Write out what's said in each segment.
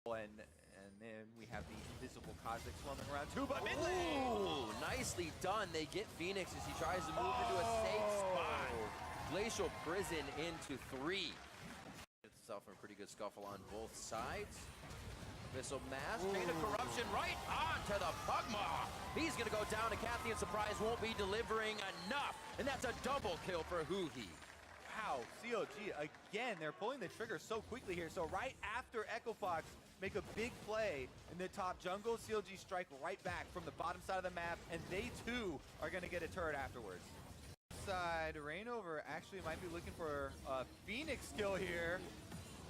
And then we have the invisible Cosmic swarming around too, but mid lane! Ooh, nicely done. They get Phoenix as he tries to move into a safe spot. Glacial Prison into 3. Gets itself in a pretty good scuffle on both sides. Missile Mass, Chain of Corruption right onto the Pugma. He's gonna go down. A Cathian Surprise won't be delivering enough. And that's a double kill for Huhi. Wow, COG, again, they're pulling the trigger so quickly here. So right after Echo Fox make a big play in the top jungle, COG strike right back from the bottom side of the map, and they too are gonna get a turret afterwards. Side, Rainover actually might be looking for a Phoenix kill here.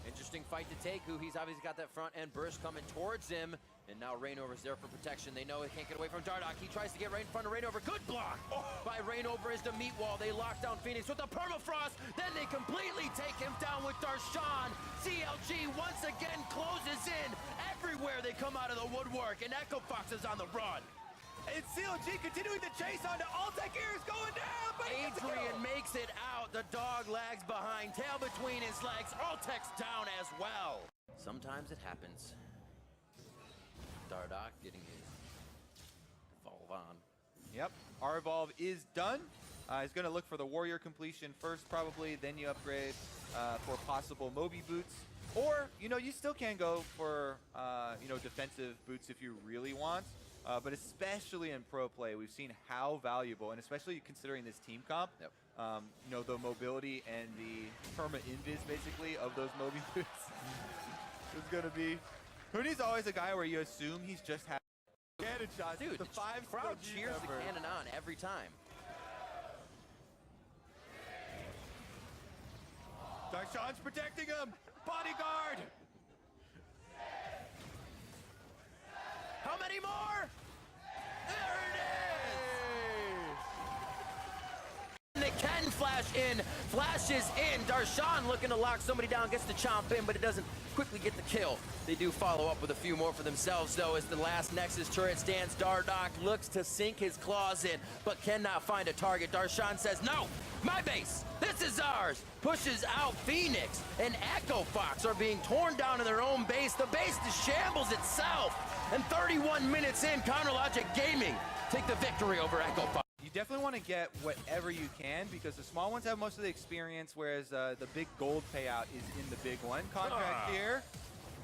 Interesting fight to take. Huhi's obviously got that front end burst coming towards him. And now Rainover's there for protection. They know they can't get away from Dardoch. He tries to get right in front of Rainover. Good block by Rainover as the meat wall. They lock down Phoenix with the permafrost. Then they completely take him down with Darshan. CLG once again closes in. Everywhere they come out of the woodwork. And Echo Fox is on the run. And CLG continuing to chase onto Altec here is going down. But Adrian makes it out. The dog lags behind. Tail between his legs. Altec's down as well. Sometimes it happens. Dardoch getting his Evolve on. Yep, our Evolve is done. He's going to look for the Warrior completion first, probably. Then you upgrade for possible Moby boots. Or, you still can go for, defensive boots if you really want. But especially in pro play, we've seen how valuable, and especially considering this team comp, the mobility and the perma invis, basically, of those Moby boots is going to be. Huni's always a guy where you assume he's just having cannon shots. Dude, the crowd cheers the cannon on every time. Darshan's protecting him. Bodyguard. How many more? There it is! They can flash in, flashes in. Darshan looking to lock somebody down, gets the chomp in, but it doesn't quickly get the kill. They do follow up with a few more for themselves, though, as the last Nexus turret stands. Dardoch looks to sink his claws in, but cannot find a target. Darshan says, no, my base, this is ours. Pushes out Phoenix, and Echo Fox are being torn down in their own base. The base shambles itself. And 31 minutes in, Counterlogic Gaming take the victory over Echo Fox. You definitely want to get whatever you can, because the small ones have most of the experience, whereas the big gold payout is in the big one. Contract here.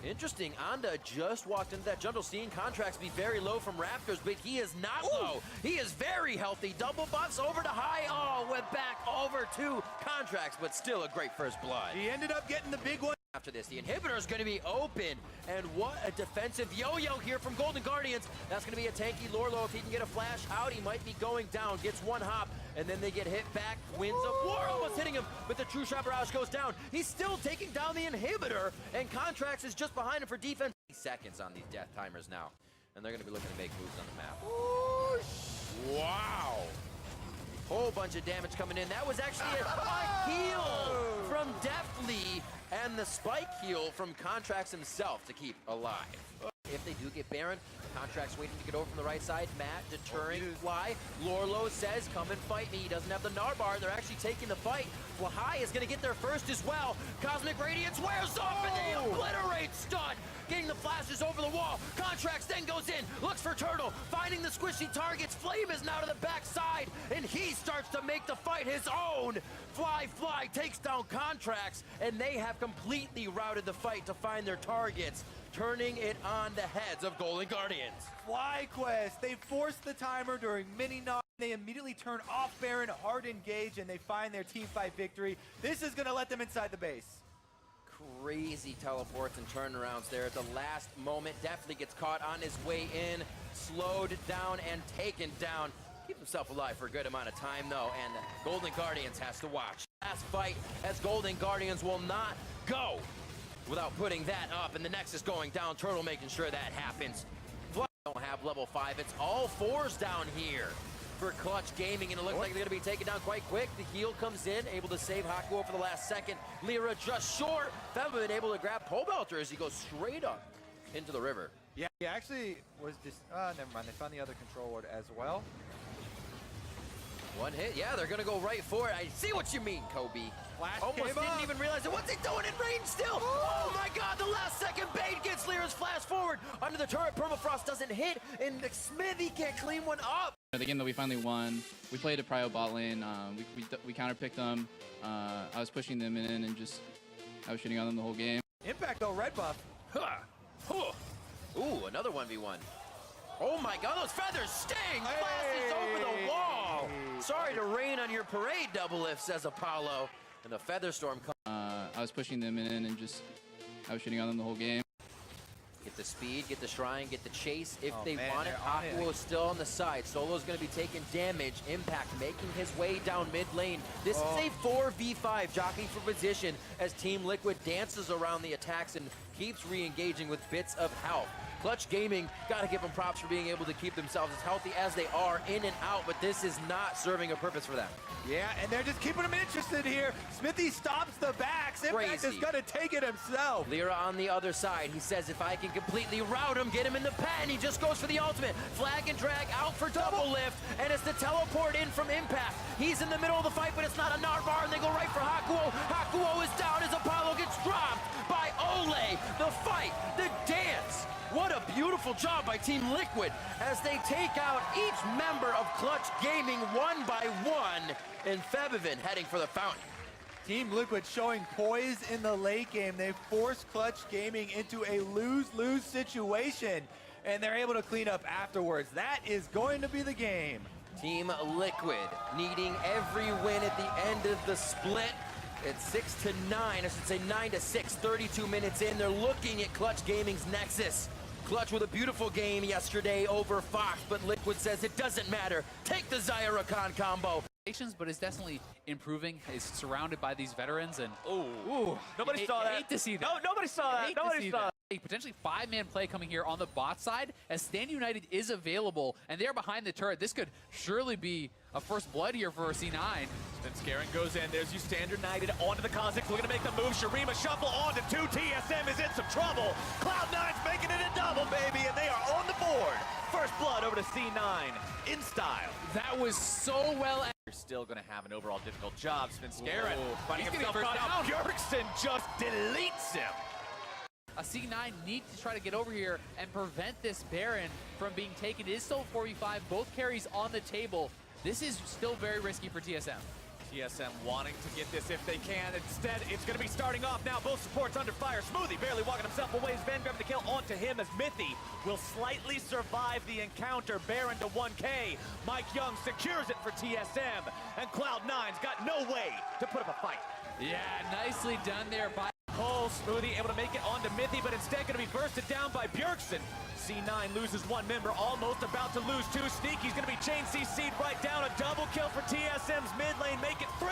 Interesting. Anda just walked into that jungle, seeing contracts be very low from Raptors, but he is not low. He is very healthy. Double buffs over to high. Oh, went back over to contracts, but still a great first blood. He ended up getting the big one. After this, the inhibitor is going to be open, and what a defensive yo-yo here from Golden Guardians. That's going to be a tanky Lorlo. If he can get a flash out, he might be going down. Gets one hop, and then they get hit back. Winds of War almost hitting him, but the True Shot Barrage goes down. He's still taking down the inhibitor, and Contracts is just behind him for defense. Seconds on these death timers now, and they're going to be looking to make moves on the map. Whoosh. Wow. Whole bunch of damage coming in. That was actually a heal from Deftly, and the spike heal from Contracts himself to keep alive. If they do get Baron, Contracts waiting to get over from the right side. Matt deterring Fly. Lorlo says, come and fight me. He doesn't have the Narbar. They're actually taking the fight. Fly is going to get there first as well. Cosmic Radiance wears off, and they obliterate Stun. Getting the flashes over the wall. Contracts then goes in, looks for Turtle, finding the squishy targets. Flame is now to the backside, and he starts to make the fight his own. Fly takes down Contracts, and they have completely routed the fight to find their targets, turning it on the heads of Golden Guardians. FlyQuest, they force the timer during mini-knock. They immediately turn off Baron, hard engage, and they find their team fight victory. This is going to let them inside the base. Crazy teleports and turnarounds there at the last moment. Definitely gets caught on his way in, slowed down and taken down. Keeps himself alive for a good amount of time though, and Golden Guardians has to watch. Last fight as Golden Guardians will not go without putting that up, and the Nexus going down. Turtle making sure that happens. Fly don't have level 5. It's all 4s down here for Clutch Gaming, and it looks like they're going to be taken down quite quick. The heal comes in, able to save Haku for the last second. Lyra just short. Feldman able to grab Pole Belter as he goes straight up into the river. Yeah, he actually was just, never mind. They found the other control ward as well. One hit, yeah, they're gonna go right for it. I see what you mean, Kobe. Flash Almost came didn't up. even realize it. What's he doing in range still? Oh my god, the last second bait gets Lyra's flash forward. Under the turret, Permafrost doesn't hit, and Smithy can't clean one up. The game that we finally won, we played a Prio bot lane. We counterpicked them. I was pushing them in and just I was shooting on them the whole game. Impact though, red buff. Ooh, another 1v1. Oh my god, those feathers sting! Flashes over the wall! Sorry to rain on your parade, Double Lift, says Apollo. And the feather storm comes. I was pushing them in and just I was shooting on them the whole game. Get the speed, get the shrine, get the chase if they man, want it. they're on it. Aqua is still on the side. Solo's going to be taking damage. Impact making his way down mid lane. This is a 4v5 jockeying for position as Team Liquid dances around the attacks and keeps re-engaging with bits of health. Clutch Gaming, gotta give them props for being able to keep themselves as healthy as they are in and out, but this is not serving a purpose for them. Yeah, and they're just keeping him interested here. Smithy stops the backs. Impact is gonna take it himself. Lyra on the other side. He says if I can completely route him, get him in the pen, he just goes for the ultimate. Flag and drag out for double lift, and it's the teleport in from Impact. He's in the middle of the fight, but it's not a Narvar, and they go right for Hakuo. Hakuo is down as Apollo gets dropped by Ole. The fight, the dance. What a beautiful job by Team Liquid as they take out each member of Clutch Gaming one by one, and Febivin heading for the fountain. Team Liquid showing poise in the late game. They forced Clutch Gaming into a lose-lose situation, and they're able to clean up afterwards. That is going to be the game. Team Liquid needing every win at the end of the split. It's 6-9, I should say 9-6, 32 minutes in. They're looking at Clutch Gaming's Nexus. Clutch with a beautiful game yesterday over Fox, but Liquid says it doesn't matter. Take the Zyra Khan combo. But is definitely improving. Is surrounded by these veterans, and Nobody saw that. Hate to see that. No, nobody saw that. Nobody saw that. A potentially 5-man play coming here on the bot side as Stand United is available, and they're behind the turret. This could surely be a first blood here for C9. Then Scaring goes in. There's you Standard United onto the Kha'Zix. Looking to make the move. Shurima shuffle onto 2. TSM is in some trouble. Cloud9's making it a double, baby, and they are on the board. First blood over to C9 in style. That was so well. You're still going to have an overall difficult job. Scaring finding He's himself getting first caught out. down. Bjergsen just deletes him. A C9 needs to try to get over here and prevent this Baron from being taken. It is still 4v5, both carries on the table. This is still very risky for TSM. TSM wanting to get this if they can. Instead, it's going to be starting off now. Both supports under fire. Smoothie barely walking himself away. As Van grabbing the kill onto him as Mithy will slightly survive the encounter. Baron to 1K. Mike Young secures it for TSM. And Cloud9's got no way to put up a fight. Yeah, nicely done there by Cole, Smoothie able to make it onto Mithy, but instead going to be bursted down by Bjergsen. C9 loses one member, almost about to lose 2. Sneaky's going to be chain CC'd right down. A double kill for TSM's mid lane, make it 3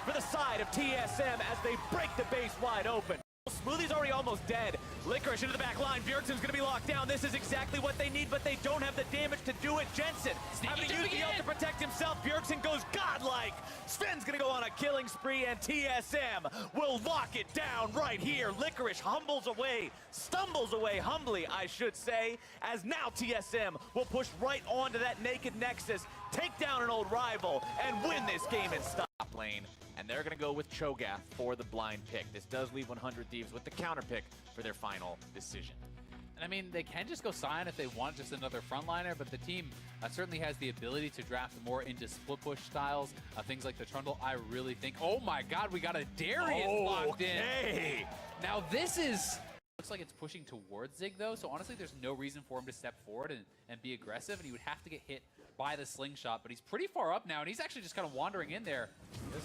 for the side of TSM as they break the base wide open. Smoothie's already almost dead. Licorice into the back line. Bjergsen's going to be locked down. This is exactly what they need, but they don't have the damage to do it. Jensen having to use the ult to protect himself. Bjergsen goes godlike. Sven's going to go on a killing spree, and TSM will lock it down right here. Licorice stumbles away humbly, I should say, as now TSM will push right onto that naked Nexus, take down an old rival, and win this game in stop lane. And they're going to go with Cho'Gath for the blind pick. This does leave 100 Thieves with the counter pick for their final decision. And I mean, they can just go Sion if they want just another frontliner, but the team certainly has the ability to draft more into split push styles, things like the Trundle. I really think, oh my god, we got a Darius locked in. Now this is, looks like it's pushing towards Zig though, so honestly there's no reason for him to step forward and be aggressive, and he would have to get hit by the slingshot, but he's pretty far up now, and he's actually just kind of wandering in there.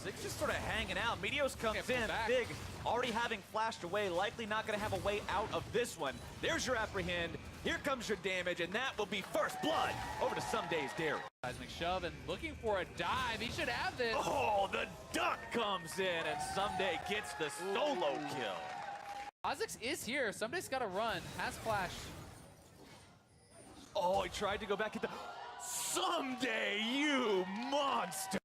Zig's just sort of hanging out. Meteos comes in. Back. Zig already having flashed away, likely not going to have a way out of this one. There's your apprehend. Here comes your damage, and that will be first blood over to Someday's Dairy. Seismic shove and looking for a dive. He should have this. Oh, the duck comes in, and Someday gets the solo kill. Kha'Zix is here. Somebody's got to run. Has flash. Oh, he tried to go back at the... Someday, you monster!